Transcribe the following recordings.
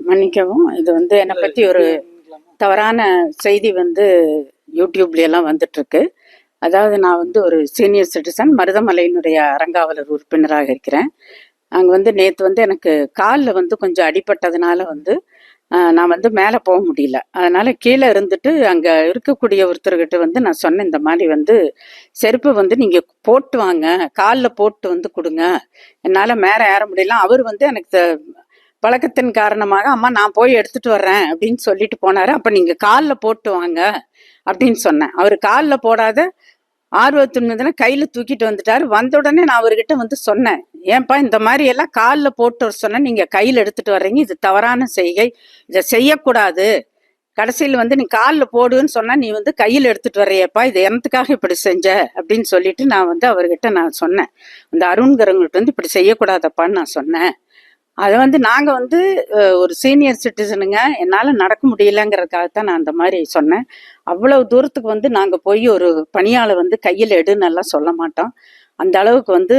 மன்னிக்கவும். இது வந்து என்னை பற்றி ஒரு தவறான செய்தி வந்து யூடியூப்ல வந்துட்டு இருக்கு. அதாவது நான் வந்து ஒரு சீனியர் சிட்டிசன், மருதமலையினுடைய அறங்காவலர் உறுப்பினராக இருக்கிறேன். அங்கே வந்து நேற்று வந்து எனக்கு காலில் வந்து கொஞ்சம் அடிபட்டதுனால வந்து நான் வந்து மேலே போக முடியல. அதனால கீழே இருந்துட்டு அங்கே இருக்கக்கூடிய ஒருத்தர்கிட்ட வந்து நான் சொன்னேன், இந்த மாதிரி வந்து செருப்பு வந்து நீங்கள் போட்டு வாங்க, காலில் போட்டு வந்து கொடுங்க, என்னால் மேலே ஏற முடியல. அவர் வந்து எனக்கு பழக்கத்தின் காரணமாக, அம்மா நான் போய் எடுத்துட்டு வர்றேன் அப்படின்னு சொல்லிட்டு போனாரு. அப்ப நீங்க காலில் போட்டு வாங்க அப்படின்னு சொன்னேன். அவர் காலில் போடாத ஆர்வத்தின் கையில தூக்கிட்டு வந்துட்டாரு. வந்த உடனே நான் அவர்கிட்ட வந்து சொன்னேன், ஏன்பா இந்த மாதிரி எல்லாம் காலில் போட்டு வர சொன்ன, நீங்க கையில் எடுத்துட்டு வர்றீங்க, இது தவறான செய்கை, இதை செய்யக்கூடாது. கடைசியில் வந்து நீ காலில் போடுன்னு சொன்னா நீ வந்து கையில் எடுத்துட்டு வர்றியப்பா, இது எனத்துக்காக இப்படி செஞ்ச அப்படின்னு சொல்லிட்டு நான் வந்து அவர்கிட்ட நான் சொன்னேன். இந்த அருண்கிறவங்கள்ட்ட வந்து இப்படி செய்யக்கூடாதப்பான்னு நான் சொன்னேன். அதை வந்து நாங்கள் வந்து ஒரு சீனியர் சிட்டிசனுங்க, என்னால் நடக்க முடியலங்கிறதுக்காகத்தான் நான் அந்த மாதிரி சொன்னேன். அவ்வளவு தூரத்துக்கு வந்து நாங்கள் போய் ஒரு பணியாளை வந்து கையில் எடுன்னு எல்லாம் சொல்ல மாட்டோம். அந்த அளவுக்கு வந்து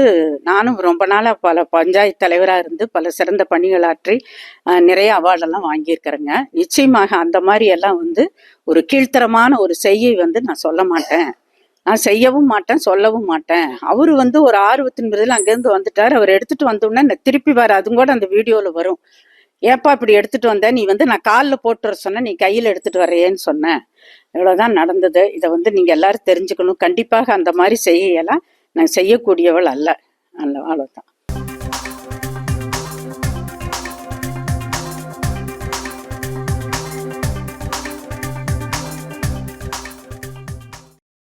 நானும் ரொம்ப நாளாக பல பஞ்சாயத்து தலைவராக இருந்து பல சிறந்த பணிகளாற்றி நிறைய அவார்டெல்லாம் வாங்கியிருக்கிறேங்க. நிச்சயமாக அந்த மாதிரி எல்லாம் வந்து ஒரு கீழ்த்தரமான ஒரு செய்கை வந்து நான் சொல்ல மாட்டேன். நான் செய்யவும் மாட்டேன், சொல்லவும் மாட்டேன். அவரு வந்து ஒரு ஆர்வத்தின் விருதில் அங்கேருந்து வந்துட்டார். அவர் எடுத்துட்டு வந்தோடனே திருப்பி வர, அதுவும் கூட அந்த வீடியோவில் வரும். ஏப்பா இப்படி எடுத்துட்டு வந்த, நீ வந்து நான் காலில் போட்டு வர சொன்னேன், நீ கையில் எடுத்துட்டு வரையேன்னு சொன்னேன். இவ்வளோதான் நடந்தது. இதை வந்து நீங்கள் எல்லாரும் தெரிஞ்சுக்கணும். கண்டிப்பாக அந்த மாதிரி செய்யலாம் நான் செய்யக்கூடியவள் அல்ல. அவ்வளோதான்.